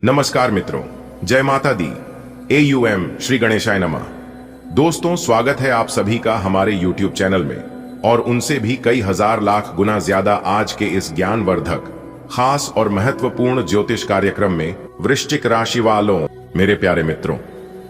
नमस्कार मित्रों, जय माता दी। AUM श्री गणेशाय नमः। दोस्तों, स्वागत है आप सभी का हमारे YouTube चैनल में और उनसे भी कई हजार लाख गुना ज्यादा आज के इस ज्ञानवर्धक, खास और महत्वपूर्ण ज्योतिष कार्यक्रम में। वृश्चिक राशि वालों, मेरे प्यारे मित्रों,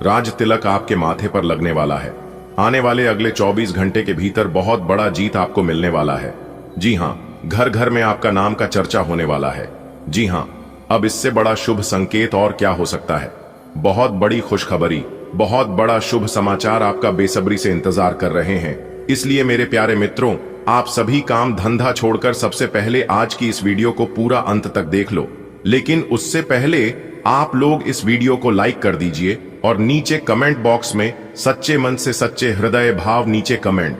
राज तिलक आपके माथे पर लगने वाला है। आने वाले अगले 24 घंटे के भीतर बहुत बड़ा जीत आपको मिलने वाला है। जी हाँ, घर घर में आपका नाम का चर्चा होने वाला है। जी हाँ, अब इससे बड़ा शुभ संकेत और क्या हो सकता है। बहुत बड़ी खुशखबरी, बहुत बड़ा शुभ समाचार आपका बेसब्री से इंतजार कर रहे हैं। इसलिए मेरे प्यारे मित्रों, आप सभी काम धंधा छोड़कर सबसे पहले आज की इस वीडियो को पूरा अंत तक देख लो। लेकिन उससे पहले आप लोग इस वीडियो को लाइक कर दीजिए और नीचे कमेंट बॉक्स में सच्चे मन से सच्चे हृदय भाव नीचे कमेंट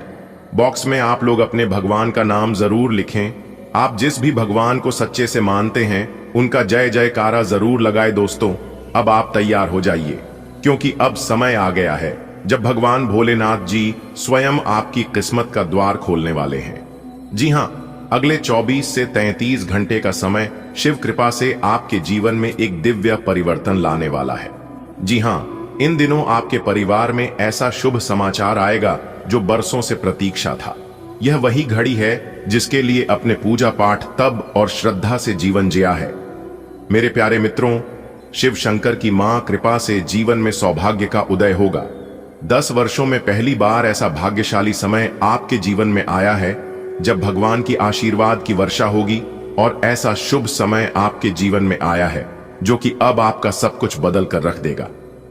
बॉक्स में आप लोग अपने भगवान का नाम जरूर लिखें। आप जिस भी भगवान को सच्चे से मानते हैं उनका जय जयकारा जरूर लगाए। दोस्तों, अब आप तैयार हो जाइए, क्योंकि अब समय आ गया है जब भगवान भोलेनाथ जी स्वयं आपकी किस्मत का द्वार खोलने वाले हैं। जी हाँ, अगले 24 से 33 घंटे का समय शिव कृपा से आपके जीवन में एक दिव्य परिवर्तन लाने वाला है। जी हाँ, इन दिनों आपके परिवार में ऐसा शुभ समाचार आएगा जो बरसों से प्रतीक्षा था। यह वही घड़ी है जिसके लिए अपने पूजा पाठ, तप और श्रद्धा से जीवन जिया है। मेरे प्यारे मित्रों, शिव शंकर की मां कृपा से जीवन में सौभाग्य का उदय होगा। 10 वर्षों में पहली बार ऐसा भाग्यशाली समय आपके जीवन में आया है जब भगवान की आशीर्वाद की वर्षा होगी। और ऐसा शुभ समय आपके जीवन में आया है जो कि अब आपका सब कुछ बदल कर रख देगा।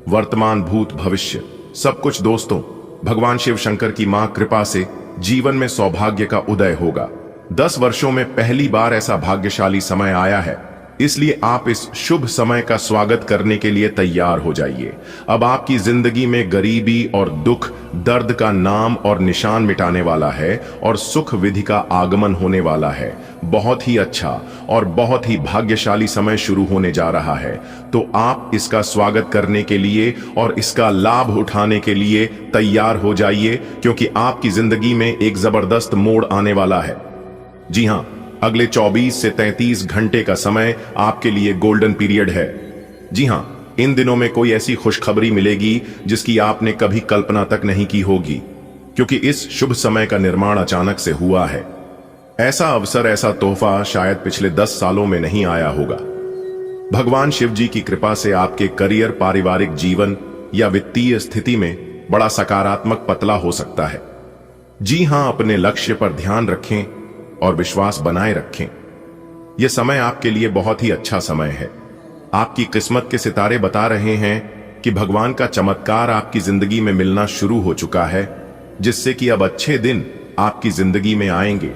वर्तमान, भूत, भविष्य सब कुछ। दोस्तों, भगवान शिव शंकर की मां कृपा से जीवन में सौभाग्य का उदय होगा। 10 वर्षों में पहली बार ऐसा भाग्यशाली समय आया है, इसलिए आप इस शुभ समय का स्वागत करने के लिए तैयार हो जाइए। अब आपकी जिंदगी में गरीबी और दुख, दर्द का नाम और निशान मिटाने वाला है और सुख विधि का आगमन होने वाला है। बहुत ही अच्छा और बहुत ही भाग्यशाली समय शुरू होने जा रहा है। तो आप इसका स्वागत करने के लिए और इसका लाभ उठाने के लिए तैयार हो जाइए, क्योंकि आपकी जिंदगी में एक जबरदस्त मोड़ आने वाला है। जी हाँ, अगले 24 से 33 घंटे का समय आपके लिए गोल्डन पीरियड है। जी हाँ, इन दिनों में कोई ऐसी खुशखबरी मिलेगी जिसकी आपने कभी कल्पना तक नहीं की होगी, क्योंकि इस शुभ समय का निर्माण अचानक से हुआ है। ऐसा अवसर, ऐसा तोहफा शायद पिछले 10 सालों में नहीं आया होगा। भगवान शिव जी की कृपा से आपके करियर, पारिवारिक जीवन या वित्तीय स्थिति में बड़ा सकारात्मक बदलाव हो सकता है। जी हाँ, अपने लक्ष्य पर ध्यान रखें और विश्वास बनाए रखें। यह समय आपके लिए बहुत ही अच्छा समय है। आपकी किस्मत के सितारे बता रहे हैं कि भगवान का चमत्कार आपकी जिंदगी में मिलना शुरू हो चुका है, जिससे कि अब अच्छे दिन आपकी जिंदगी में आएंगे।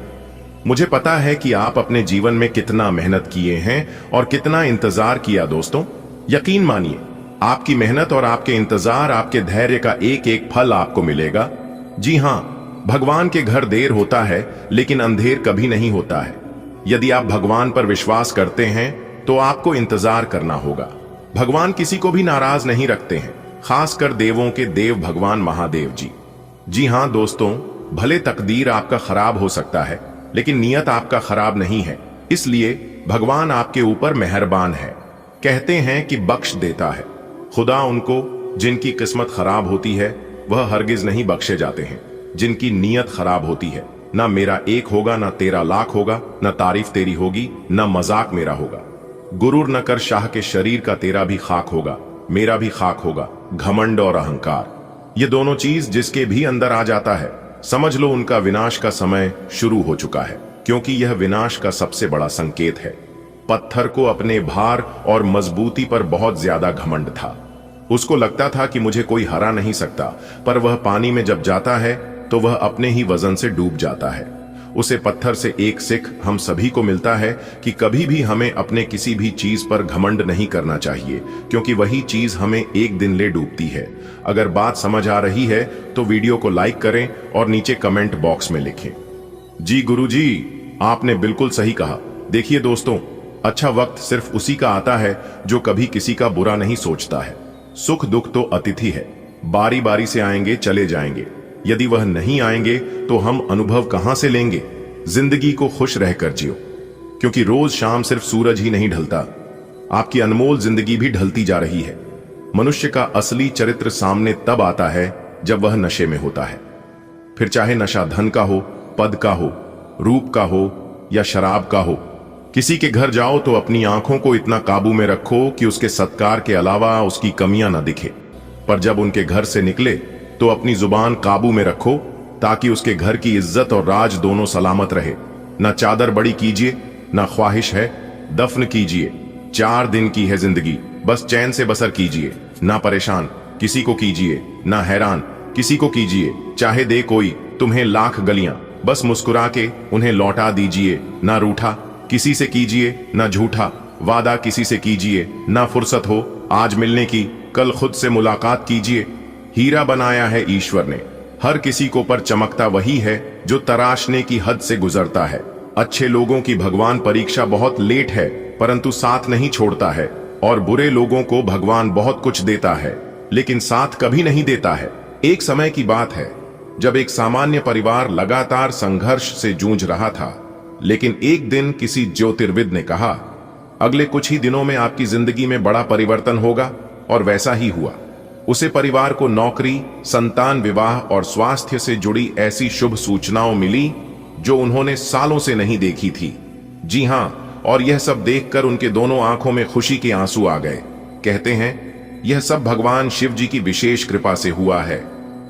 मुझे पता है कि आप अपने जीवन में कितना मेहनत किए हैं और कितना इंतजार किया। दोस्तों, यकीन मानिए, आपकी मेहनत और आपके इंतजार, आपके धैर्य का एक एक फल आपको मिलेगा। जी हाँ, भगवान के घर देर होता है लेकिन अंधेर कभी नहीं होता है। यदि आप भगवान पर विश्वास करते हैं तो आपको इंतजार करना होगा। भगवान किसी को भी नाराज नहीं रखते हैं, खासकर देवों के देव भगवान महादेव जी। जी हाँ दोस्तों, भले तकदीर आपका खराब हो सकता है लेकिन नियत आपका खराब नहीं है। इसलिए भगवान आपके ऊपर मेहरबान है। कहते हैं कि बख्श देता है। खुदा उनको जिनकी किस्मत खराब होती है वह हरगिज नहीं बख्शे जाते हैं। जिनकी नीयत खराब होती है, ना मेरा एक होगा, ना तेरा लाख होगा, ना तारीफ तेरी होगी, ना मजाक मेरा होगा। गुरूर न कर शाह के शरीर का, तेरा भी खाक होगा, मेरा भी खाक होगा। घमंड और अहंकार, ये दोनों चीज जिसके भी अंदर आ जाता है, समझ लो उनका विनाश का समय शुरू हो चुका है, क्योंकि यह विनाश का सबसे बड़ा संकेत है। पत्थर को अपने भार और मजबूती पर बहुत ज्यादा घमंड था। उसको लगता था कि मुझे कोई हरा नहीं सकता, पर वह पानी में जब जाता है तो वह अपने ही वजन से डूब जाता है। उसे पत्थर से एक सीख हम सभी को मिलता है कि कभी भी हमें अपने किसी भी चीज पर घमंड नहीं करना चाहिए, क्योंकि वही चीज हमें एक दिन ले डूबती है। अगर बात समझ आ रही है तो वीडियो को लाइक करें और नीचे कमेंट बॉक्स में लिखें, जी गुरुजी, आपने बिल्कुल सही कहा। देखिए दोस्तों, अच्छा वक्त सिर्फ उसी का आता है जो कभी किसी का बुरा नहीं सोचता है। सुख दुख तो अतिथि है, बारी बारी से आएंगे, चले जाएंगे। यदि वह नहीं आएंगे तो हम अनुभव कहां से लेंगे। जिंदगी को खुश रहकर जियो, क्योंकि रोज शाम सिर्फ सूरज ही नहीं ढलता, आपकी अनमोल जिंदगी भी ढलती जा रही है। मनुष्य का असली चरित्र सामने तब आता है जब वह नशे में होता है। फिर चाहे नशा धन का हो, पद का हो, रूप का हो या शराब का हो। किसी के घर जाओ तो अपनी आंखों को इतना काबू में रखो कि उसके सत्कार के अलावा उसकी कमियां ना दिखे, पर जब उनके घर से निकले तो अपनी जुबान काबू में रखो ताकि उसके घर की इज्जत और राज दोनों सलामत रहे। ना चादर बड़ी कीजिए, ना ख्वाहिश है दफन कीजिए। 4 दिन की है जिंदगी, बस चैन से बसर कीजिए। ना परेशान किसी को कीजिए, ना हैरान किसी को कीजिए। चाहे दे कोई तुम्हें लाख गलियां, बस मुस्कुरा के उन्हें लौटा दीजिए। ना रूठा किसी से कीजिए, ना झूठा वादा किसी से कीजिए। ना फुर्सत हो आज मिलने की, कल खुद से मुलाकात कीजिए। हीरा बनाया है ईश्वर ने, हर किसी को पर चमकता वही है जो तराशने की हद से गुजरता है। अच्छे लोगों की भगवान परीक्षा बहुत लेट है परंतु साथ नहीं छोड़ता है, और बुरे लोगों को भगवान बहुत कुछ देता है लेकिन साथ कभी नहीं देता है। एक समय की बात है जब एक सामान्य परिवार लगातार संघर्ष से जूझ रहा था, लेकिन एक दिन किसी ज्योतिर्विद ने कहा, अगले कुछ ही दिनों में आपकी जिंदगी में बड़ा परिवर्तन होगा। और वैसा ही हुआ। उसे परिवार को नौकरी, संतान, विवाह और स्वास्थ्य से जुड़ी ऐसी शुभ सूचनाओं मिली जो उन्होंने सालों से नहीं देखी थी। जी हां, और यह सब देखकर उनके दोनों आंखों में खुशी के आंसू आ गए। कहते हैं यह सब भगवान शिव जी की विशेष कृपा से हुआ है।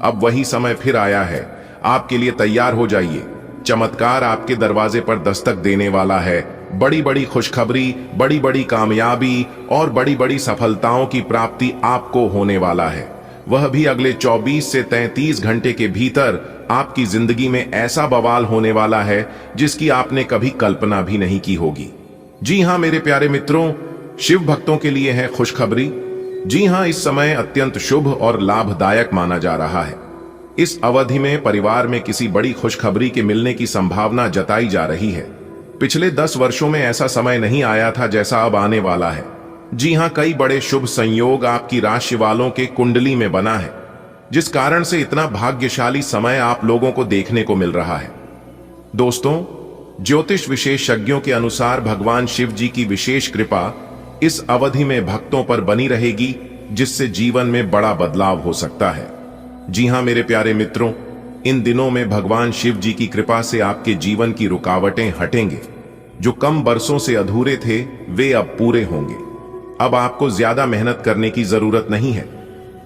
अब वही समय फिर आया है, आपके लिए तैयार हो जाइए। चमत्कार आपके दरवाजे पर दस्तक देने वाला है। बड़ी बड़ी खुशखबरी, बड़ी बड़ी कामयाबी और बड़ी बड़ी सफलताओं की प्राप्ति आपको होने वाला है। वह भी अगले 24 से 33 घंटे के भीतर आपकी जिंदगी में ऐसा बवाल होने वाला है जिसकी आपने कभी कल्पना भी नहीं की होगी। जी हां मेरे प्यारे मित्रों, शिव भक्तों के लिए है खुशखबरी। जी हां, इस समय अत्यंत शुभ और लाभदायक माना जा रहा है। इस अवधि में परिवार में किसी बड़ी खुशखबरी के मिलने की संभावना जताई जा रही है। पिछले 10 वर्षों में ऐसा समय नहीं आया था जैसा अब आने वाला है। जी हां, कई बड़े शुभ संयोग आपकी राशि वालों के कुंडली में बना है, जिस कारण से इतना भाग्यशाली समय आप लोगों को देखने को मिल रहा है। दोस्तों, ज्योतिष विशेषज्ञों के अनुसार भगवान शिव जी की विशेष कृपा इस अवधि में भक्तों पर बनी रहेगी, जिससे जीवन में बड़ा बदलाव हो सकता है। जी हां मेरे प्यारे मित्रों, इन दिनों में भगवान शिव जी की कृपा से आपके जीवन की रुकावटें हटेंगे। जो कम बरसों से अधूरे थे वे अब पूरे होंगे। अब आपको ज्यादा मेहनत करने की जरूरत नहीं है।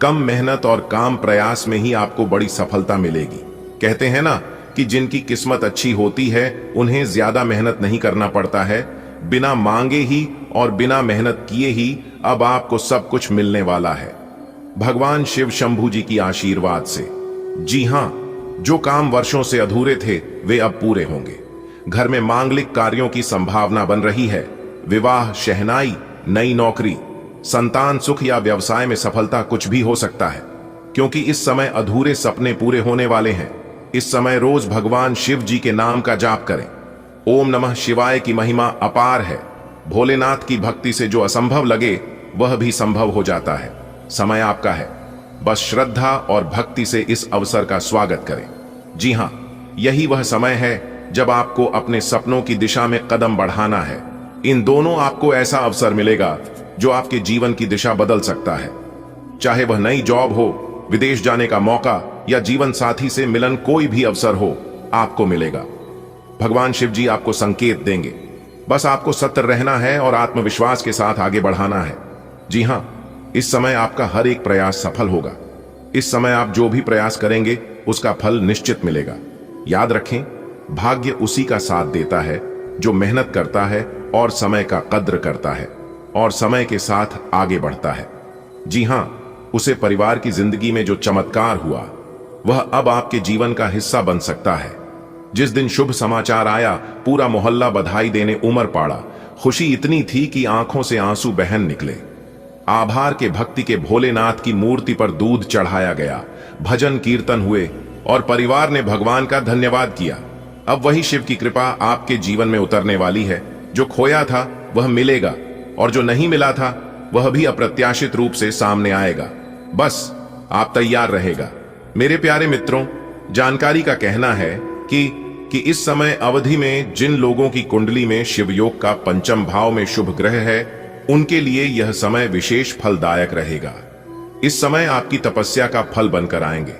कम मेहनत और काम प्रयास में ही आपको बड़ी सफलता मिलेगी। कहते हैं ना कि जिनकी किस्मत अच्छी होती है उन्हें ज्यादा मेहनत नहीं करना पड़ता है। बिना मांगे ही और बिना मेहनत किए ही अब आपको सब कुछ मिलने वाला है, भगवान शिव शंभू जी की आशीर्वाद से। जी हां, जो काम वर्षों से अधूरे थे वे अब पूरे होंगे। घर में मांगलिक कार्यों की संभावना बन रही है। विवाह, शहनाई, नई नौकरी, संतान सुख या व्यवसाय में सफलता कुछ भी हो सकता है, क्योंकि इस समय अधूरे सपने पूरे होने वाले हैं। इस समय रोज भगवान शिव जी के नाम का जाप करें। ओम नमः शिवाय की महिमा अपार है। भोलेनाथ की भक्ति से जो असंभव लगे वह भी संभव हो जाता है। समय आपका है, बस श्रद्धा और भक्ति से इस अवसर का स्वागत करें। जी हां, यही वह समय है जब आपको अपने सपनों की दिशा में कदम बढ़ाना है। इन दोनों आपको ऐसा अवसर मिलेगा जो आपके जीवन की दिशा बदल सकता है। चाहे वह नई जॉब हो, विदेश जाने का मौका या जीवन साथी से मिलन, कोई भी अवसर हो आपको मिलेगा। भगवान शिव जी आपको संकेत देंगे। बस आपको सत्य रहना है और आत्मविश्वास के साथ आगे बढ़ाना है। जी हां, इस समय आपका हर एक प्रयास सफल होगा। इस समय आप जो भी प्रयास करेंगे उसका फल निश्चित मिलेगा। याद रखें, भाग्य उसी का साथ देता है जो मेहनत करता है और समय का कद्र करता है और समय के साथ आगे बढ़ता है। जी हां, उसे परिवार की जिंदगी में जो चमत्कार हुआ वह अब आपके जीवन का हिस्सा बन सकता है। जिस दिन शुभ समाचार आया, पूरा मोहल्ला बधाई देने उमड़ पड़ा। खुशी इतनी थी कि आंखों से आंसू बहन निकले। आभार के भक्ति के भोलेनाथ की मूर्ति पर दूध चढ़ाया गया, भजन कीर्तन हुए और परिवार ने भगवान का धन्यवाद किया। अब वही शिव की कृपा आपके जीवन में उतरने वाली है। जो खोया था वह मिलेगा और जो नहीं मिला था वह भी अप्रत्याशित रूप से सामने आएगा। बस आप तैयार रहेगा। मेरे प्यारे मित्रों, जानकारी का कहना है कि इस समय अवधि में जिन लोगों की कुंडली में शिव योग का पंचम भाव में शुभ ग्रह है उनके लिए यह समय विशेष फलदायक रहेगा। इस समय आपकी तपस्या का फल बनकर आएंगे।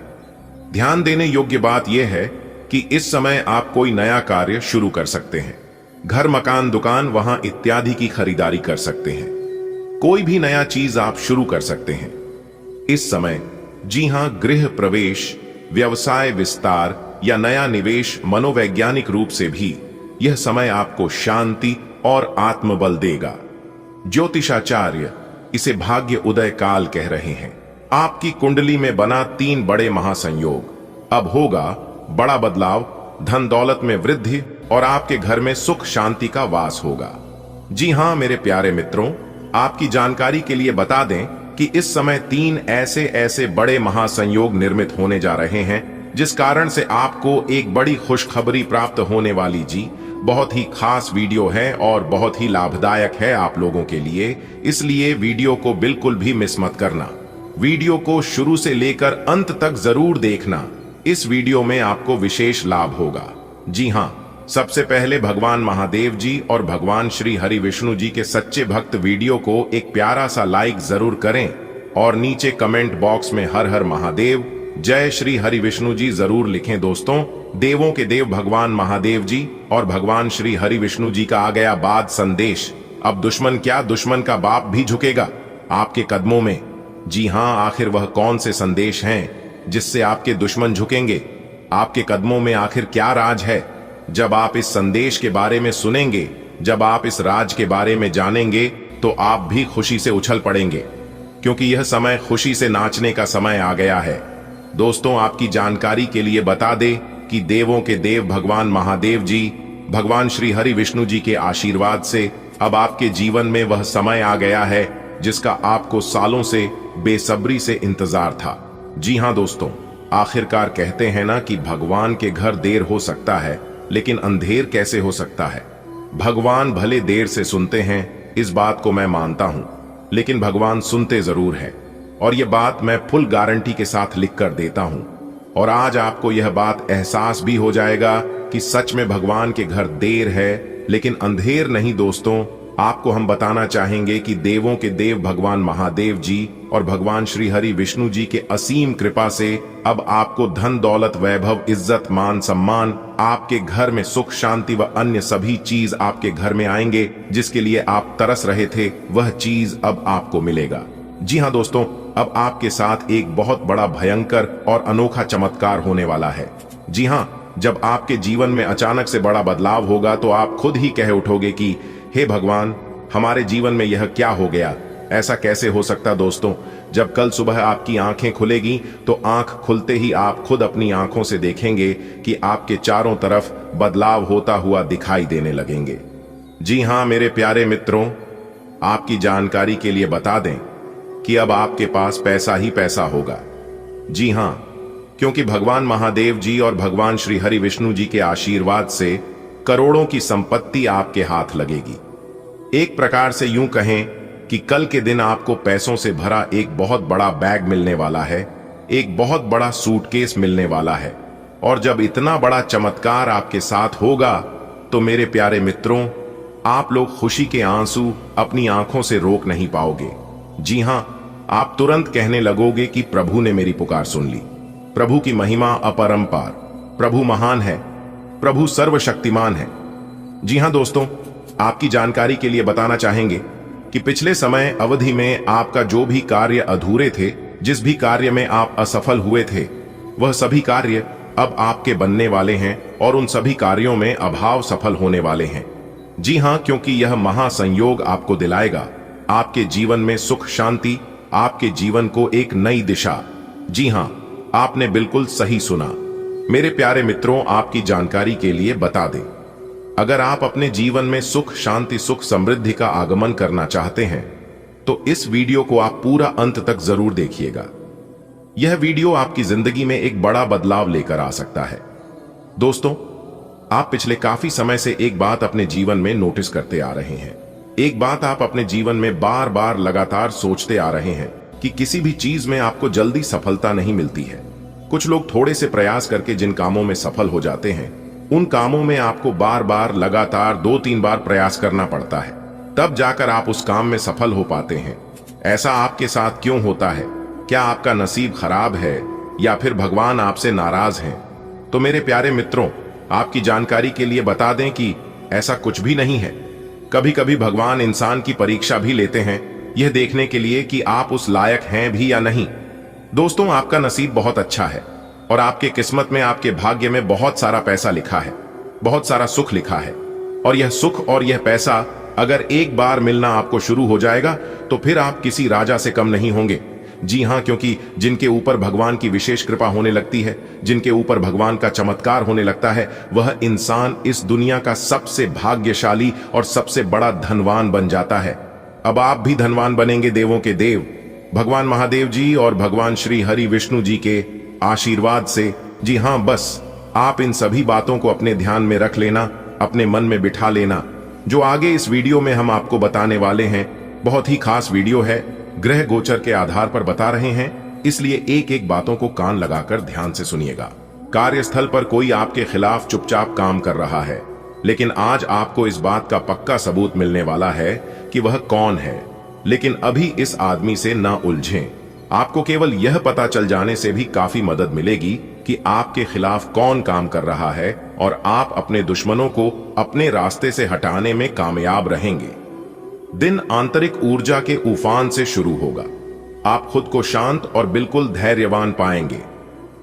ध्यान देने योग्य बात यह है कि इस समय आप कोई नया कार्य शुरू कर सकते हैं। घर, मकान, दुकान, वहां इत्यादि की खरीदारी कर सकते हैं। कोई भी नया चीज आप शुरू कर सकते हैं इस समय। जी हां, गृह प्रवेश, व्यवसाय विस्तार या नया निवेश, मनोवैज्ञानिक रूप से भी यह समय आपको शांति और आत्मबल देगा। ज्योतिषाचार्य इसे भाग्य उदय काल कह रहे हैं। आपकी कुंडली में बना 3 बड़े महासंयोग। अब होगा बड़ा बदलाव, धन दौलत में वृद्धि और आपके घर में सुख शांति का वास होगा। जी हां मेरे प्यारे मित्रों, आपकी जानकारी के लिए बता दें कि इस समय 3 ऐसे बड़े महासंयोग निर्मित होने जा रहे हैं, जिस कारण से आपको एक बड़ी खुशखबरी प्राप्त होने वाली। जी, बहुत ही खास वीडियो है और बहुत ही लाभदायक है आप लोगों के लिए, इसलिए वीडियो को बिल्कुल भी मिस मत करना। वीडियो को शुरू से लेकर अंत तक जरूर देखना। इस वीडियो में आपको विशेष लाभ होगा। जी हां, सबसे पहले भगवान महादेव जी और भगवान श्री हरि विष्णु जी के सच्चे भक्त वीडियो को एक प्यारा सा लाइक जरूर करें और नीचे कमेंट बॉक्स में हर हर महादेव, जय श्री हरि विष्णु जी जरूर लिखें। दोस्तों, देवों के देव भगवान महादेव जी और भगवान श्री हरि विष्णु जी का आ गया बाद संदेश। अब दुश्मन क्या, दुश्मन का बाप भी झुकेगा आपके कदमों में। जी हां, आखिर वह कौन से संदेश हैं जिससे आपके दुश्मन झुकेंगे? आपके कदमों में आखिर क्या राज है? जब आप इस संदेश के बारे में सुनेंगे, जब आप इस राज के बारे में जानेंगे, तो आप भी खुशी से उछल पड़ेंगे, क्योंकि यह समय खुशी से नाचने का समय आ गया है। दोस्तों, आपकी जानकारी के लिए बता दें कि देवों के देव भगवान महादेव जी, भगवान श्री हरि विष्णु जी के आशीर्वाद से अब आपके जीवन में वह समय आ गया है जिसका आपको सालों से बेसब्री से इंतजार था। जी हां दोस्तों, आखिरकार कहते हैं ना कि भगवान के घर देर हो सकता है, लेकिन अंधेर कैसे हो सकता है। भगवान भले देर से सुनते हैं, इस बात को मैं मानता हूं, लेकिन भगवान सुनते जरूर है, और यह बात मैं फुल गारंटी के साथ लिख कर देता हूं। और आज आपको यह बात एहसास भी हो जाएगा कि सच में भगवान के घर देर है, लेकिन अंधेर नहीं। दोस्तों, आपको हम बताना चाहेंगे कि देवों के देव भगवान महादेव जी और भगवान श्री हरि विष्णु जी के असीम कृपा से अब आपको धन दौलत, वैभव, इज्जत, मान, सम्मान, आपके घर में सुख शांति व अन्य सभी चीज आपके घर में आएंगे। जिसके लिए आप तरस रहे थे, वह चीज अब आपको मिलेगा। जी हां दोस्तों, अब आपके साथ एक बहुत बड़ा भयंकर और अनोखा चमत्कार होने वाला है। जी हां, जब आपके जीवन में अचानक से बड़ा बदलाव होगा तो आप खुद ही कह उठोगे कि हे भगवान, हमारे जीवन में यह क्या हो गया? ऐसा कैसे हो सकता? दोस्तों, जब कल सुबह आपकी आंखें खुलेगी तो आंख खुलते ही आप खुद अपनी आंखों से देखेंगे कि आपके चारों तरफ बदलाव होता हुआ दिखाई देने लगेंगे। जी हां मेरे प्यारे मित्रों, आपकी जानकारी के लिए बता दें कि अब आपके पास पैसा ही पैसा होगा। जी हां, क्योंकि भगवान महादेव जी और भगवान श्री हरि विष्णु जी के आशीर्वाद से करोड़ों की संपत्ति आपके हाथ लगेगी। एक प्रकार से यूं कहें कि कल के दिन आपको पैसों से भरा एक बहुत बड़ा बैग मिलने वाला है, एक बहुत बड़ा सूटकेस मिलने वाला है। और जब इतना बड़ा चमत्कार आपके साथ होगा तो मेरे प्यारे मित्रों, आप लोग खुशी के आंसू अपनी आंखों से रोक नहीं पाओगे। जी हां, आप तुरंत कहने लगोगे कि प्रभु ने मेरी पुकार सुन ली। प्रभु की महिमा अपरंपार, प्रभु महान है, प्रभु सर्वशक्तिमान है। जी हां दोस्तों, आपकी जानकारी के लिए बताना चाहेंगे कि पिछले समय अवधि में आपका जो भी कार्य अधूरे थे, जिस भी कार्य में आप असफल हुए थे, वह सभी कार्य अब आपके बनने वाले हैं और उन सभी कार्यों में अभाव सफल होने वाले हैं। जी हां, क्योंकि यह महासंयोग आपको दिलाएगा आपके जीवन में सुख शांति, आपके जीवन को एक नई दिशा। जी हां, आपने बिल्कुल सही सुना। मेरे प्यारे मित्रों, आपकी जानकारी के लिए बता दें, अगर आप अपने जीवन में सुख शांति, सुख समृद्धि का आगमन करना चाहते हैं तो इस वीडियो को आप पूरा अंत तक जरूर देखिएगा। यह वीडियो आपकी जिंदगी में एक बड़ा बदलाव लेकर आ सकता है। दोस्तों, आप पिछले काफी समय से एक बात अपने जीवन में नोटिस करते आ रहे हैं। एक बात आप अपने जीवन में बार बार लगातार सोचते आ रहे हैं कि किसी भी चीज में आपको जल्दी सफलता नहीं मिलती है। कुछ लोग थोड़े से प्रयास करके जिन कामों में सफल हो जाते हैं, उन कामों में आपको बार बार लगातार 2-3 बार प्रयास करना पड़ता है। तब जाकर आप उस काम में सफल हो पाते हैं। ऐसा आपके साथ क्यों होता है? क्या आपका नसीब खराब है या फिर भगवान आपसे नाराज हैं? तो मेरे प्यारे मित्रों, आपकी जानकारी के लिए बता दें कि ऐसा कुछ भी नहीं है। कभी कभी भगवान इंसान की परीक्षा भी लेते हैं, यह देखने के लिए कि आप उस लायक हैं भी या नहीं। दोस्तों, आपका नसीब बहुत अच्छा है और आपके किस्मत में, आपके भाग्य में बहुत सारा पैसा लिखा है, बहुत सारा सुख लिखा है। और यह सुख और यह पैसा अगर एक बार मिलना आपको शुरू हो जाएगा तो फिर आप किसी राजा से कम नहीं होंगे। जी हां, क्योंकि जिनके ऊपर भगवान की विशेष कृपा होने लगती है, जिनके ऊपर भगवान का चमत्कार होने लगता है, वह इंसान इस दुनिया का सबसे भाग्यशाली और सबसे बड़ा धनवान बन जाता है। अब आप भी धनवान बनेंगे, देवों के देव भगवान महादेव जी और भगवान श्री हरि विष्णु जी के आशीर्वाद से। जी हां, बस आप इन सभी बातों को अपने ध्यान में रख लेना, अपने मन में बिठा लेना। जो आगे इस वीडियो में हम आपको बताने वाले हैं, बहुत ही खास वीडियो है, ग्रह गोचर के आधार पर बता रहे हैं, इसलिए एक एक बातों को कान लगाकर ध्यान से सुनिएगा। कार्यस्थल पर कोई आपके खिलाफ चुपचाप काम कर रहा है, लेकिन आज आपको इस बात का पक्का सबूत मिलने वाला है कि वह कौन है। लेकिन अभी इस आदमी से ना उलझें। आपको केवल यह पता चल जाने से भी काफी मदद मिलेगी कि आपके खिलाफ कौन काम कर रहा है और आप अपने दुश्मनों को अपने रास्ते से हटाने में कामयाब रहेंगे। दिन आंतरिक ऊर्जा के उफान से शुरू होगा। आप खुद को शांत और बिल्कुल धैर्यवान पाएंगे।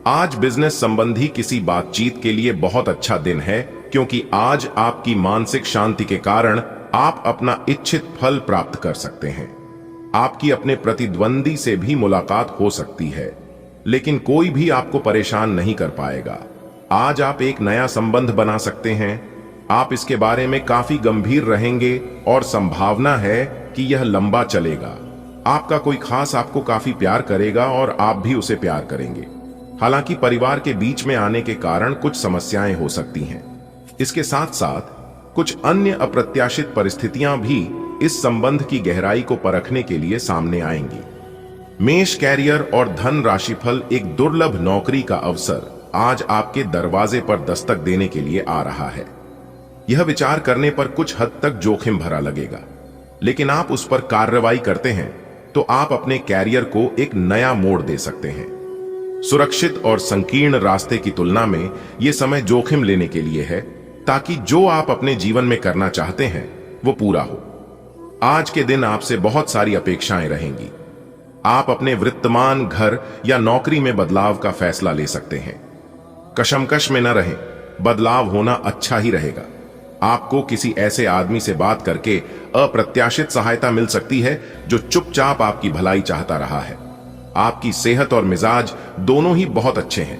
आज बिजनेस संबंधी किसी बातचीत के लिए बहुत अच्छा दिन है, क्योंकि आज आपकी मानसिक शांति के कारण आप अपना इच्छित फल प्राप्त कर सकते हैं। आपकी अपने प्रतिद्वंदी से भी मुलाकात हो सकती है, लेकिन कोई भी आपको परेशान नहीं कर पाएगा। आज आप एक नया संबंध बना सकते हैं। आप इसके बारे में काफी गंभीर रहेंगे और संभावना है कि यह लंबा चलेगा। आपका कोई खास आपको काफी प्यार करेगा और आप भी उसे प्यार करेंगे। हालांकि परिवार के बीच में आने के कारण कुछ समस्याएं हो सकती हैं। इसके साथ साथ कुछ अन्य अप्रत्याशित परिस्थितियां भी इस संबंध की गहराई को परखने के लिए सामने आएंगी। मेष, कैरियर और धन राशिफल। एक दुर्लभ नौकरी का अवसर आज आपके दरवाजे पर दस्तक देने के लिए आ रहा है। यह विचार करने पर कुछ हद तक जोखिम भरा लगेगा, लेकिन आप उस पर कार्रवाई करते हैं तो आप अपने कैरियर को एक नया मोड़ दे सकते हैं। सुरक्षित और संकीर्ण रास्ते की तुलना में यह समय जोखिम लेने के लिए है, ताकि जो आप अपने जीवन में करना चाहते हैं वो पूरा हो। आज के दिन आपसे बहुत सारी अपेक्षाएं रहेंगी। आप अपने वित्तमान, घर या नौकरी में बदलाव का फैसला ले सकते हैं। कशमकश में न रहें, बदलाव होना अच्छा ही रहेगा। आपको किसी ऐसे आदमी से बात करके अप्रत्याशित सहायता मिल सकती है जो चुपचाप आपकी भलाई चाहता रहा है। आपकी सेहत और मिजाज दोनों ही बहुत अच्छे हैं।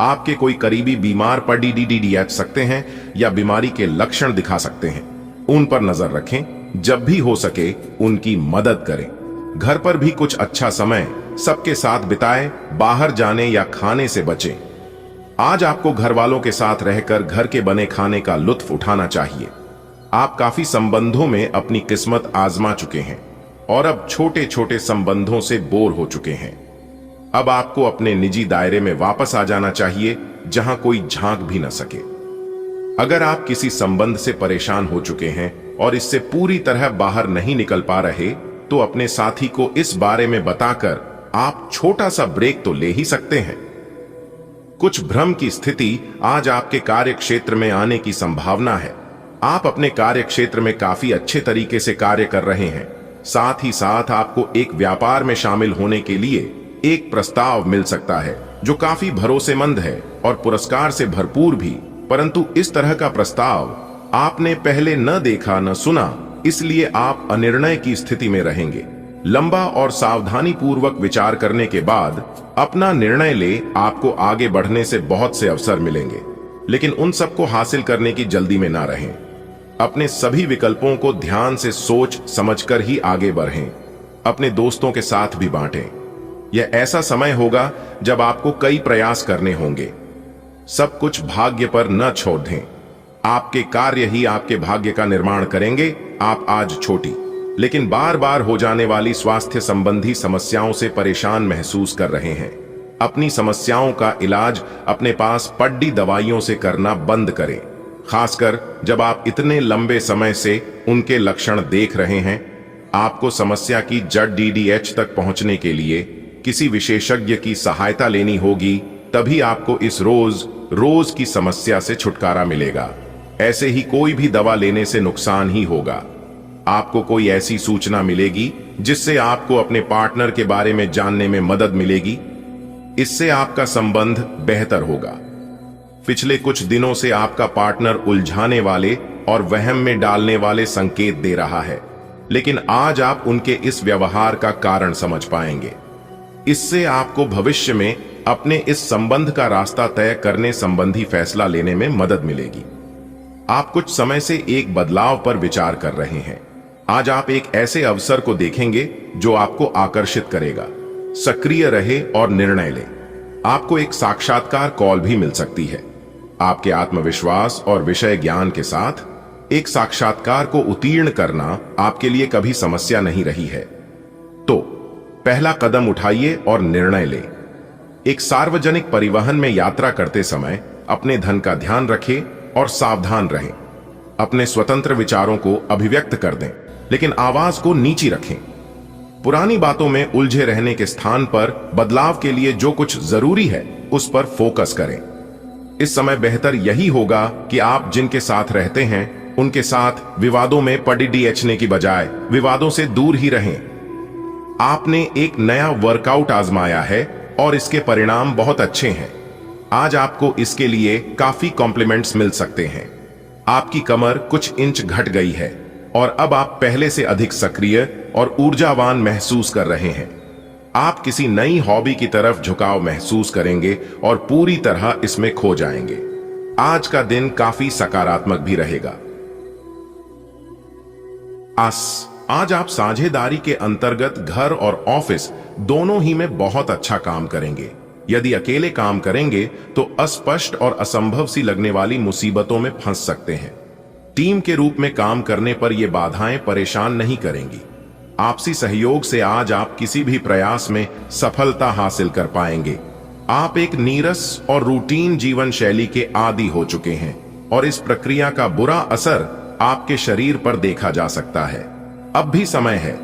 आपके कोई करीबी बीमार पड़ डी सकते हैं या बीमारी के लक्षण दिखा सकते हैं। उन पर नजर रखें, जब भी हो सके उनकी मदद करें। घर पर भी कुछ अच्छा समय सबके साथ बिताएं, बाहर जाने या खाने से बचें। आज आपको घर वालों के साथ रहकर घर के बने खाने का लुत्फ उठाना चाहिए। आप काफी संबंधों में अपनी किस्मत आजमा चुके हैं और अब छोटे छोटे संबंधों से बोर हो चुके हैं। अब आपको अपने निजी दायरे में वापस आ जाना चाहिए, जहां कोई झांक भी न सके। अगर आप किसी संबंध से परेशान हो चुके हैं और इससे पूरी तरह बाहर नहीं निकल पा रहे, तो अपने साथी को इस बारे में बताकर आप छोटा सा ब्रेक तो ले ही सकते हैं। कुछ भ्रम की स्थिति आज आपके कार्य क्षेत्र में आने की संभावना है। आप अपने कार्य क्षेत्र में काफी अच्छे तरीके से कार्य कर रहे हैं। साथ ही साथ आपको एक व्यापार में शामिल होने के लिए एक प्रस्ताव मिल सकता है जो काफी भरोसेमंद है और पुरस्कार से भरपूर भी। परंतु इस तरह का प्रस्ताव आपने पहले न देखा न सुना, इसलिए आप अनिर्णय की स्थिति में रहेंगे। लंबा और सावधानी पूर्वक विचार करने के बाद अपना निर्णय ले। आपको आगे बढ़ने से बहुत से अवसर मिलेंगे, लेकिन उन सबको हासिल करने की जल्दी में ना रहें। अपने सभी विकल्पों को ध्यान से सोच समझकर ही आगे बढ़ें। अपने दोस्तों के साथ भी बांटें। यह ऐसा समय होगा जब आपको कई प्रयास करने होंगे। सब कुछ भाग्य पर न छोड़ दें। आपके कार्य ही आपके भाग्य का निर्माण करेंगे। आप आज छोटी लेकिन बार बार हो जाने वाली स्वास्थ्य संबंधी समस्याओं से परेशान महसूस कर रहे हैं। अपनी समस्याओं का इलाज अपने पास पड्डी दवाइयों से करना बंद करें। खासकर जब आप इतने लंबे समय से उनके लक्षण देख रहे हैं। आपको समस्या की जड़ DDH तक पहुंचने के लिए किसी विशेषज्ञ की सहायता लेनी होगी, तभी आपको इस रोज की समस्या से छुटकारा मिलेगा। ऐसे ही कोई भी दवा लेने से नुकसान ही होगा। आपको कोई ऐसी सूचना मिलेगी जिससे आपको अपने पार्टनर के बारे में जानने में मदद मिलेगी। इससे आपका संबंध बेहतर होगा। पिछले कुछ दिनों से आपका पार्टनर उलझाने वाले और वहम में डालने वाले संकेत दे रहा है, लेकिन आज आप उनके इस व्यवहार का कारण समझ पाएंगे। इससे आपको भविष्य में अपने इस संबंध का रास्ता तय करने संबंधी फैसला लेने में मदद मिलेगी। आप कुछ समय से एक बदलाव पर विचार कर रहे हैं। आज आप एक ऐसे अवसर को देखेंगे जो आपको आकर्षित करेगा। सक्रिय रहे और निर्णय लें। आपको एक साक्षात्कार कॉल भी मिल सकती है। आपके आत्मविश्वास और विषय ज्ञान के साथ एक साक्षात्कार को उत्तीर्ण करना आपके लिए कभी समस्या नहीं रही है। तो पहला कदम उठाइए और निर्णय लें। एक सार्वजनिक परिवहन में यात्रा करते समय अपने धन का ध्यान रखें और सावधान रहें। अपने स्वतंत्र विचारों को अभिव्यक्त कर दें, लेकिन आवाज को नीची रखें। पुरानी बातों में उलझे रहने के स्थान पर बदलाव के लिए जो कुछ जरूरी है उस पर फोकस करें। इस समय बेहतर यही होगा कि आप जिनके साथ रहते हैं उनके साथ विवादों में पड़ने की बजाय विवादों से दूर ही रहें। आपने एक नया वर्कआउट आजमाया है और इसके परिणाम बहुत अच्छे हैं। आज आपको इसके लिए काफी कॉम्प्लीमेंट्स मिल सकते हैं। आपकी कमर कुछ इंच घट गई है और अब आप पहले से अधिक सक्रिय और ऊर्जावान महसूस कर रहे हैं। आप किसी नई हॉबी की तरफ झुकाव महसूस करेंगे और पूरी तरह इसमें खो जाएंगे। आज का दिन काफी सकारात्मक भी रहेगा। आज आप साझेदारी के अंतर्गत घर और ऑफिस दोनों ही में बहुत अच्छा काम करेंगे। यदि अकेले काम करेंगे तो अस्पष्ट और असंभव सी लगने वाली मुसीबतों में फंस सकते हैं। टीम के रूप में काम करने पर यह बाधाएं परेशान नहीं करेंगी। आपसी सहयोग से आज आप किसी भी प्रयास में सफलता हासिल कर पाएंगे। आप एक नीरस और रूटीन जीवन शैली के आदी हो चुके हैं और इस प्रक्रिया का बुरा असर आपके शरीर पर देखा जा सकता है। अब भी समय है।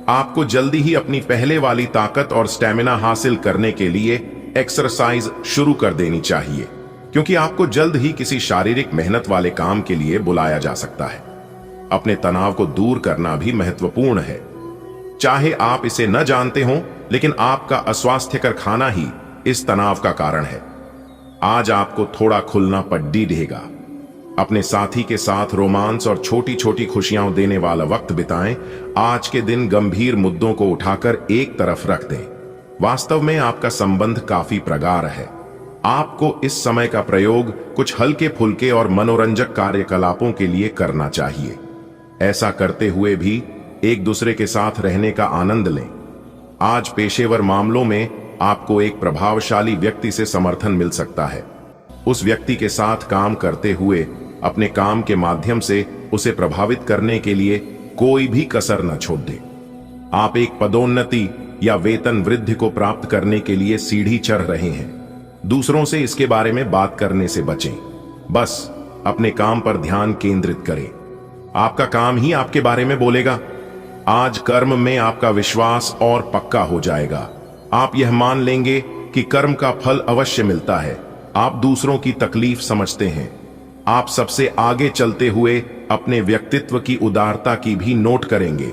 आपको जल्दी ही अपनी पहले वाली ताकत और स्टेमिना हासिल करने के लिए एक्सरसाइज शुरू कर देनी चाहिए, क्योंकि आपको जल्द ही किसी शारीरिक मेहनत वाले काम के लिए बुलाया जा सकता है। अपने तनाव को दूर करना भी महत्वपूर्ण है। चाहे आप इसे न जानते हो, लेकिन आपका अस्वास्थ्यकर खाना ही इस तनाव का कारण है। आज आपको थोड़ा खुलना पड़ेगा। अपने साथी के साथ रोमांस और छोटी छोटी खुशियां देने वाला वक्त बिताएं। आज के दिन गंभीर मुद्दों को उठाकर एक तरफ रख दें। वास्तव में आपका संबंध काफी प्रगाढ़ है। आपको इस समय का प्रयोग कुछ हल्के फुल्के और मनोरंजक कार्यकलापों के लिए करना चाहिए। ऐसा करते हुए भी एक दूसरे के साथ रहने का आनंद लें। आज पेशेवर मामलों में आपको एक प्रभावशाली व्यक्ति से समर्थन मिल सकता है। उस व्यक्ति के साथ काम करते हुए अपने काम के माध्यम से उसे प्रभावित करने के लिए कोई भी कसर न छोड़ दें। आप एक पदोन्नति या वेतन वृद्धि को प्राप्त करने के लिए सीढ़ी चढ़ रहे हैं। दूसरों से इसके बारे में बात करने से बचें। बस अपने काम पर ध्यान केंद्रित करें। आपका काम ही आपके बारे में बोलेगा। आज कर्म में आपका विश्वास और पक्का हो जाएगा। आप यह मान लेंगे कि कर्म का फल अवश्य मिलता है। आप दूसरों की तकलीफ समझते हैं। आप सबसे आगे चलते हुए अपने व्यक्तित्व की उदारता की भी नोट करेंगे।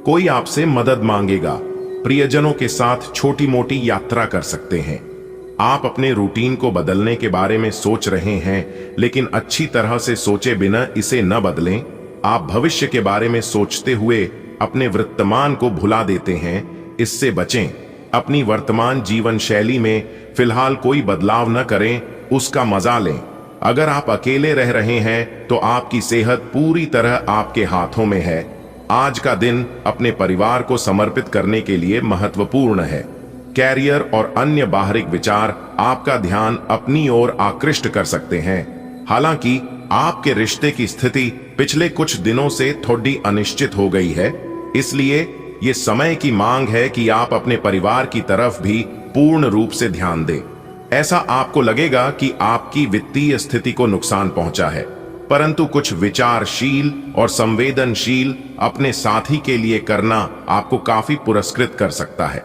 कोई आपसे मदद मांगेगा। प्रियजनों के साथ छोटी मोटी यात्रा कर सकते हैं। आप अपने रूटीन को बदलने के बारे में सोच रहे हैं, लेकिन अच्छी तरह से सोचे बिना इसे न बदलें। आप भविष्य के बारे में सोचते हुए अपने वर्तमान को भुला देते हैं। इससे बचें। अपनी वर्तमान जीवन शैली में फिलहाल कोई बदलाव न करें, उसका मजा लें। अगर आप अकेले रह रहे हैं तो आपकी सेहत पूरी तरह आपके हाथों में है। आज का दिन अपने परिवार को समर्पित करने के लिए महत्वपूर्ण है। कैरियर और अन्य बाहरी विचार आपका ध्यान अपनी ओर आकृष्ट कर सकते हैं। हालांकि आपके रिश्ते की स्थिति पिछले कुछ दिनों से थोड़ी अनिश्चित हो गई है, इसलिए ये समय की मांग है कि आप अपने परिवार की तरफ भी पूर्ण रूप से ध्यान दें। ऐसा आपको लगेगा कि आपकी वित्तीय स्थिति को नुकसान पहुंचा है। परंतु कुछ विचारशील और संवेदनशील अपने साथी के लिए करना आपको काफी पुरस्कृत कर सकता है।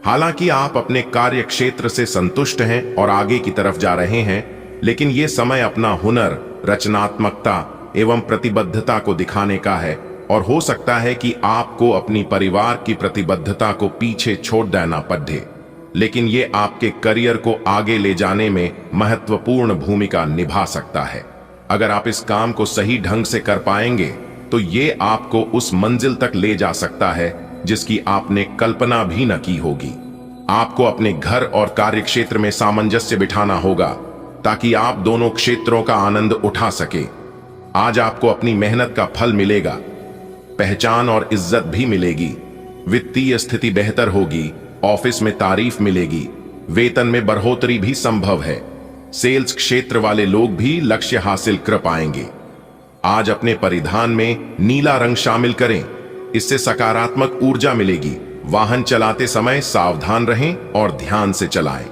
हालांकि आप अपने कार्य क्षेत्र से संतुष्ट हैं और आगे की तरफ जा रहे हैं, लेकिन यह समय अपना हुनर, रचनात्मकता एवं प्रतिबद्धता को दिखाने का है और हो सकता है कि आपको अपनी परिवार की प्रतिबद्धता को पीछे छोड़ देना पड़े, लेकिन ये आपके करियर को आगे ले जाने में महत्वपूर्ण भूमिका निभा सकता है। अगर आप इस काम को सही ढंग से कर पाएंगे तो ये आपको उस मंजिल तक ले जा सकता है जिसकी आपने कल्पना भी न की होगी। आपको अपने घर और कार्य क्षेत्र में सामंजस्य बिठाना होगा ताकि आप दोनों क्षेत्रों का आनंद उठा सके। आज आपको अपनी मेहनत का फल मिलेगा, पहचान और इज्जत भी मिलेगी, वित्तीय स्थिति बेहतर होगी, ऑफिस में तारीफ मिलेगी, वेतन में बढ़ोतरी भी संभव है। सेल्स क्षेत्र वाले लोग भी लक्ष्य हासिल कर पाएंगे। आज अपने परिधान में नीला रंग शामिल करें, इससे सकारात्मक ऊर्जा मिलेगी। वाहन चलाते समय सावधान रहें और ध्यान से चलाएं।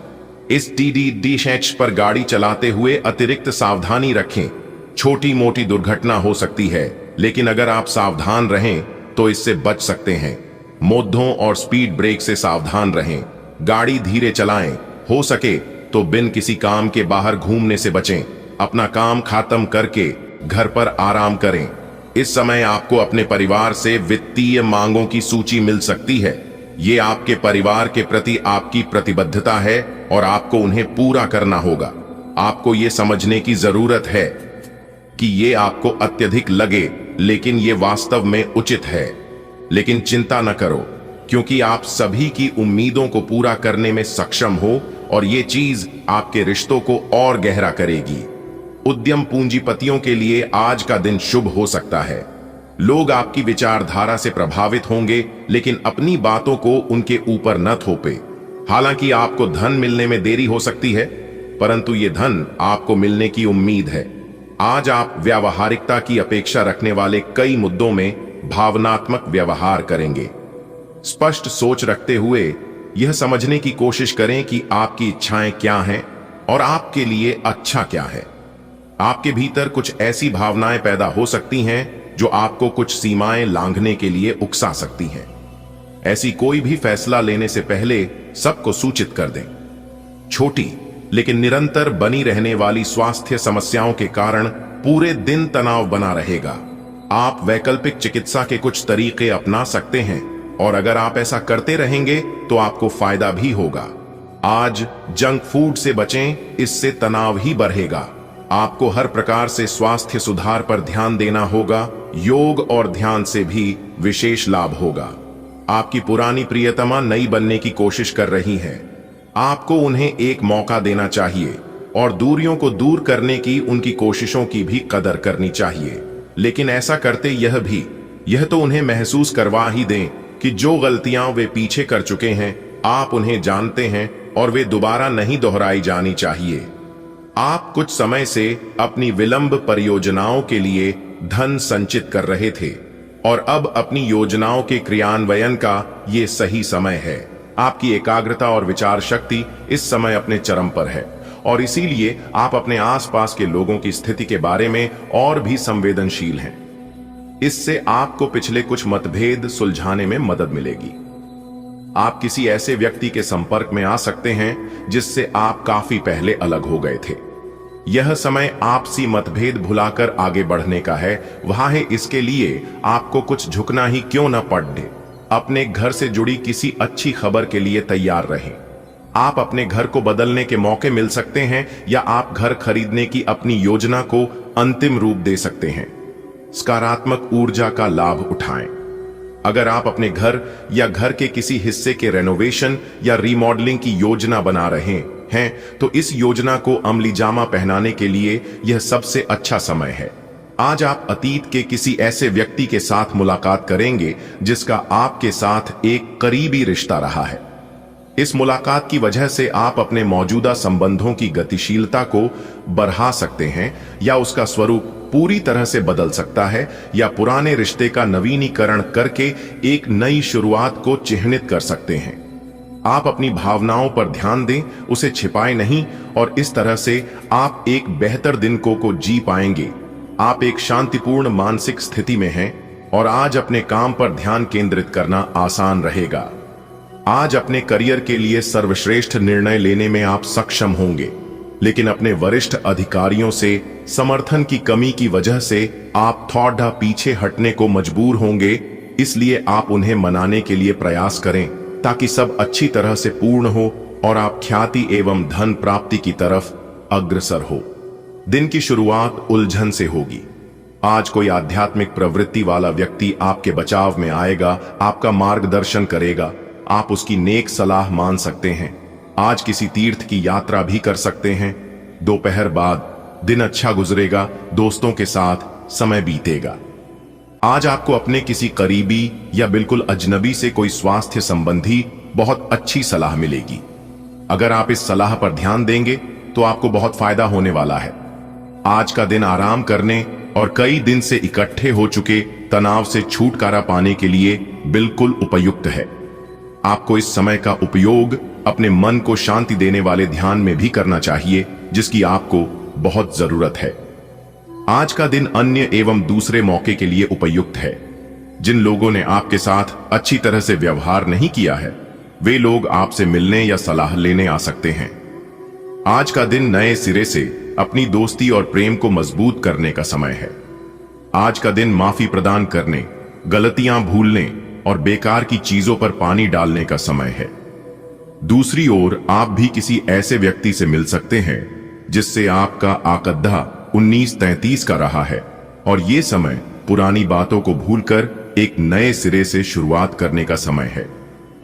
इस TDD पर गाड़ी चलाते हुए अतिरिक्त सावधानी रखें। छोटी मोटी दुर्घटना हो सकती है, लेकिन अगर आप सावधान रहें तो इससे बच सकते हैं। मोद्धों और स्पीड ब्रेक से सावधान रहें। गाड़ी धीरे चलाएं, हो सके तो बिन किसी काम के बाहर घूमने से बचें। अपना काम खत्म करके घर पर आराम करें। इस समय आपको अपने परिवार से वित्तीय मांगों की सूची मिल सकती है। ये आपके परिवार के प्रति आपकी प्रतिबद्धता है और आपको उन्हें पूरा करना होगा। आपको ये समझने की जरूरत है कि ये आपको अत्यधिक लगे, लेकिन ये वास्तव में उचित है। लेकिन चिंता न करो, क्योंकि आप सभी की उम्मीदों को पूरा करने में सक्षम हो और ये चीज आपके रिश्तों को और गहरा करेगी। उद्यम पूंजीपतियों के लिए आज का दिन शुभ हो सकता है। लोग आपकी विचारधारा से प्रभावित होंगे, लेकिन अपनी बातों को उनके ऊपर न थोपे। हालांकि आपको धन मिलने में देरी हो सकती है, परंतु ये धन आपको मिलने की उम्मीद है। आज आप व्यावहारिकता की अपेक्षा रखने वाले कई मुद्दों में भावनात्मक व्यवहार करेंगे। स्पष्ट सोच रखते हुए यह समझने की कोशिश करें कि आपकी इच्छाएं क्या हैं और आपके लिए अच्छा क्या है। आपके भीतर कुछ ऐसी भावनाएं पैदा हो सकती हैं जो आपको कुछ सीमाएं लांघने के लिए उकसा सकती हैं। ऐसी कोई भी फैसला लेने से पहले सबको सूचित कर दें। छोटी लेकिन निरंतर बनी रहने वाली स्वास्थ्य समस्याओं के कारण पूरे दिन तनाव बना रहेगा। आप वैकल्पिक चिकित्सा के कुछ तरीके अपना सकते हैं और अगर आप ऐसा करते रहेंगे तो आपको फायदा भी होगा। आज जंक फूड से बचें, इससे तनाव ही बढ़ेगा। आपको हर प्रकार से स्वास्थ्य सुधार पर ध्यान देना होगा। योग और ध्यान से भी विशेष लाभ होगा। आपकी पुरानी प्रियतमा नई बनने की कोशिश कर रही हैं। आपको उन्हें एक मौका देना चाहिए और दूरियों को दूर करने की उनकी कोशिशों की भी कदर करनी चाहिए। लेकिन ऐसा करते यह तो उन्हें महसूस करवा ही दें कि जो गलतियां वे पीछे कर चुके हैं, आप उन्हें जानते हैं और वे दोबारा नहीं दोहराई जानी चाहिए। आप कुछ समय से अपनी विलंब परियोजनाओं के लिए धन संचित कर रहे थे और अब अपनी योजनाओं के क्रियान्वयन का ये सही समय है। आपकी एकाग्रता और विचार शक्ति इस समय अपने चरम पर है और इसीलिए आप अपने आसपास के लोगों की स्थिति के बारे में और भी संवेदनशील हैं। इससे आपको पिछले कुछ मतभेद सुलझाने में मदद मिलेगी। आप किसी ऐसे व्यक्ति के संपर्क में आ सकते हैं जिससे आप काफी पहले अलग हो गए थे। यह समय आपसी मतभेद भुलाकर आगे बढ़ने का है। वहां है, इसके लिए आपको कुछ झुकना ही क्यों न पड़े। अपने घर से जुड़ी किसी अच्छी खबर के लिए तैयार रहें। आप अपने घर को बदलने के मौके मिल सकते हैं या आप घर खरीदने की अपनी योजना को अंतिम रूप दे सकते हैं। सकारात्मक ऊर्जा का लाभ उठाएं। अगर आप अपने घर या घर के किसी हिस्से के रेनोवेशन या रीमॉडलिंग की योजना बना रहे हैं तो इस योजना को अमली जामा पहनाने के लिए यह सबसे अच्छा समय है। आज आप अतीत के किसी ऐसे व्यक्ति के साथ मुलाकात करेंगे जिसका आपके साथ एक करीबी रिश्ता रहा है। इस मुलाकात की वजह से आप अपने मौजूदा संबंधों की गतिशीलता को बढ़ा सकते हैं या उसका स्वरूप पूरी तरह से बदल सकता है या पुराने रिश्ते का नवीनीकरण करके एक नई शुरुआत को चिह्नित कर सकते हैं। आप अपनी भावनाओं पर ध्यान दें, उसे छिपाएं नहीं और इस तरह से आप एक बेहतर दिन को जी पाएंगे। आप एक शांतिपूर्ण मानसिक स्थिति में हैं और आज अपने काम पर ध्यान केंद्रित करना आसान रहेगा। आज अपने करियर के लिए सर्वश्रेष्ठ निर्णय लेने में आप सक्षम होंगे, लेकिन अपने वरिष्ठ अधिकारियों से समर्थन की कमी की वजह से आप थोड़ा पीछे हटने को मजबूर होंगे। इसलिए आप उन्हें मनाने के लिए प्रयास करें ताकि सब अच्छी तरह से पूर्ण हो और आप ख्याति एवं धन प्राप्ति की तरफ अग्रसर हो। दिन की शुरुआत उलझन से होगी। आज कोई आध्यात्मिक प्रवृत्ति वाला व्यक्ति आपके बचाव में आएगा, आपका मार्गदर्शन करेगा। आप उसकी नेक सलाह मान सकते हैं। आज किसी तीर्थ की यात्रा भी कर सकते हैं। दोपहर बाद दिन अच्छा गुजरेगा, दोस्तों के साथ समय बीतेगा। आज आपको अपने किसी करीबी या बिल्कुल अजनबी से कोई स्वास्थ्य संबंधी बहुत अच्छी सलाह मिलेगी। अगर आप इस सलाह पर ध्यान देंगे तो आपको बहुत फायदा होने वाला है। आज का दिन आराम करने और कई दिन से इकट्ठे हो चुके तनाव से छुटकारा पाने के लिए बिल्कुल उपयुक्त है। आपको इस समय का उपयोग अपने मन को शांति देने वाले ध्यान में भी करना चाहिए, जिसकी आपको बहुत जरूरत है। आज का दिन अन्य एवं दूसरे मौके के लिए उपयुक्त है। जिन लोगों ने आपके साथ अच्छी तरह से व्यवहार नहीं किया है, वे लोग आपसे मिलने या सलाह लेने आ सकते हैं। आज का दिन नए सिरे से अपनी दोस्ती और प्रेम को मजबूत करने का समय है। आज का दिन माफी प्रदान करने, गलतियां भूलने और बेकार की चीजों पर पानी डालने का समय है। दूसरी ओर आप भी किसी ऐसे व्यक्ति से मिल सकते हैं जिससे आपका आकद्धा 1933 का रहा है और ये समय पुरानी बातों को भूलकर एक नए सिरे से शुरुआत करने का समय है।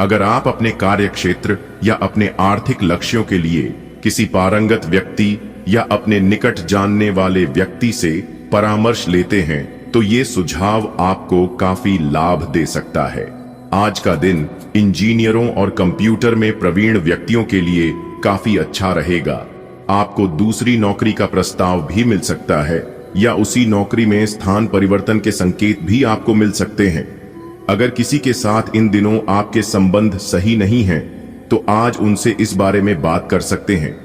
अगर आप अपने कार्य क्षेत्र या अपने आर्थिक लक्ष्यों के लिए किसी पारंगत व्यक्ति या अपने निकट जानने वाले व्यक्ति से परामर्श लेते हैं तो ये सुझाव आपको काफी लाभ दे सकता है। आज का दिन इंजीनियरों और कंप्यूटर में प्रवीण व्यक्तियों के लिए काफी अच्छा रहेगा। आपको दूसरी नौकरी का प्रस्ताव भी मिल सकता है या उसी नौकरी में स्थान परिवर्तन के संकेत भी आपको मिल सकते हैं। अगर किसी के साथ इन दिनों आपके संबंध सही नहीं हैं, तो आज उनसे इस बारे में बात कर सकते हैं।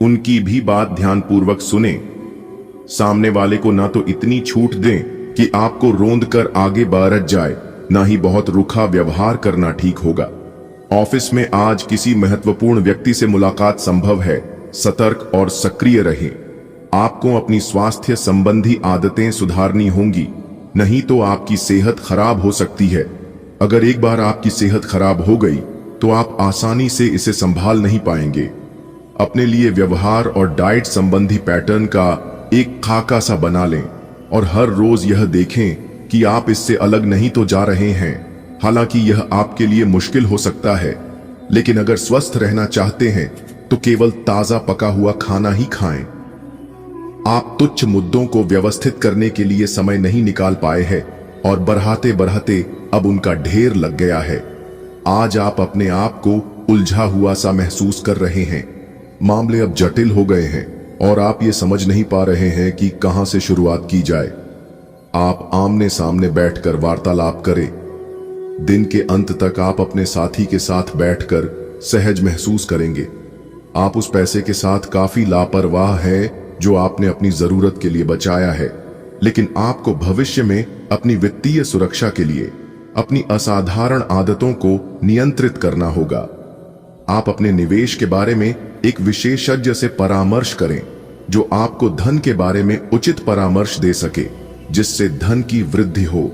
उनकी भी बात ध्यानपूर्वक सुने। सामने वाले को ना तो इतनी छूट दें कि आपको रोंद कर आगे बढ़ जाए, ना ही बहुत रुखा व्यवहार करना ठीक होगा। ऑफिस में आज किसी महत्वपूर्ण व्यक्ति से मुलाकात संभव है। सतर्क और सक्रिय रहें। आपको अपनी स्वास्थ्य संबंधी आदतें सुधारनी होंगी, नहीं तो आपकी सेहत खराब हो सकती है। अगर एक बार आपकी सेहत खराब हो गई तो आप आसानी से इसे संभाल नहीं पाएंगे। अपने लिए व्यवहार और डाइट संबंधी पैटर्न का एक खाका सा बना लें और हर रोज यह देखें कि आप इससे अलग नहीं तो जा रहे हैं। हालांकि यह आपके लिए मुश्किल हो सकता है, लेकिन अगर स्वस्थ रहना चाहते हैं तो केवल ताजा पका हुआ खाना ही खाएं। आप तुच्छ मुद्दों को व्यवस्थित करने के लिए समय नहीं निकाल पाए हैं और बढ़ाते बढ़ाते अब उनका ढेर लग गया है। आज आप अपने आप को उलझा हुआ सा महसूस कर रहे हैं। मामले अब जटिल हो गए हैं और आप ये समझ नहीं पा रहे हैं कि कहां से शुरुआत की जाए। आप आमने सामने बैठकर वार्तालाप करें। दिन के अंत तक आप अपने साथी के साथ बैठकर सहज महसूस करेंगे। आप उस पैसे के साथ काफी लापरवाह हैं जो आपने अपनी जरूरत के लिए बचाया है, लेकिन आपको भविष्य में अपनी वित्तीय सुरक्षा के लिए अपनी असाधारण आदतों को नियंत्रित करना होगा। आप अपने निवेश के बारे में एक विशेषज्ञ से परामर्श करें जो आपको धन के बारे में उचित परामर्श दे सके, जिससे धन की वृद्धि हो।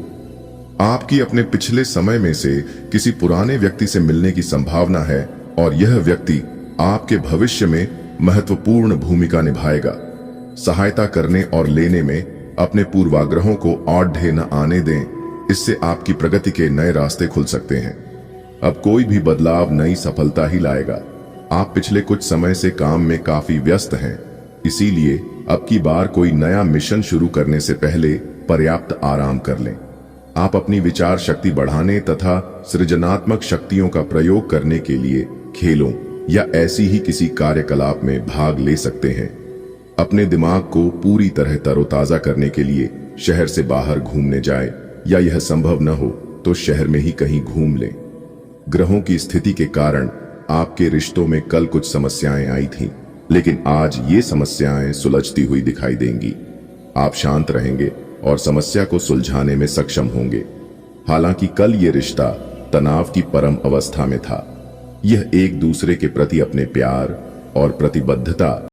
आपकी अपने पिछले समय में से किसी पुराने व्यक्ति से मिलने की संभावना है और यह व्यक्ति आपके भविष्य में महत्वपूर्ण भूमिका निभाएगा। सहायता करने और लेने में अपने पूर्वाग्रहों को औढ़े न आने दें, इससे आपकी प्रगति के नए रास्ते खुल सकते हैं। अब कोई भी बदलाव नई सफलता ही लाएगा। आप पिछले कुछ समय से काम में काफी व्यस्त हैं, इसीलिए अब की बार कोई नया मिशन शुरू करने से पहले पर्याप्त आराम कर लें। आप अपनी विचार शक्ति बढ़ाने तथा सृजनात्मक शक्तियों का प्रयोग करने के लिए खेलों या ऐसी ही किसी कार्यकलाप में भाग ले सकते हैं। अपने दिमाग को पूरी तरह तरोताजा करने के लिए शहर से बाहर घूमने जाएं, या यह संभव न हो तो शहर में ही कहीं घूम लें। ग्रहों की स्थिति के कारण आपके रिश्तों में कल कुछ समस्याएं आई थीं, लेकिन आज ये समस्याएं सुलझती हुई दिखाई देंगी। आप शांत रहेंगे और समस्या को सुलझाने में सक्षम होंगे। हालांकि कल ये रिश्ता तनाव की परम अवस्था में था। यह एक दूसरे के प्रति अपने प्यार और प्रतिबद्धता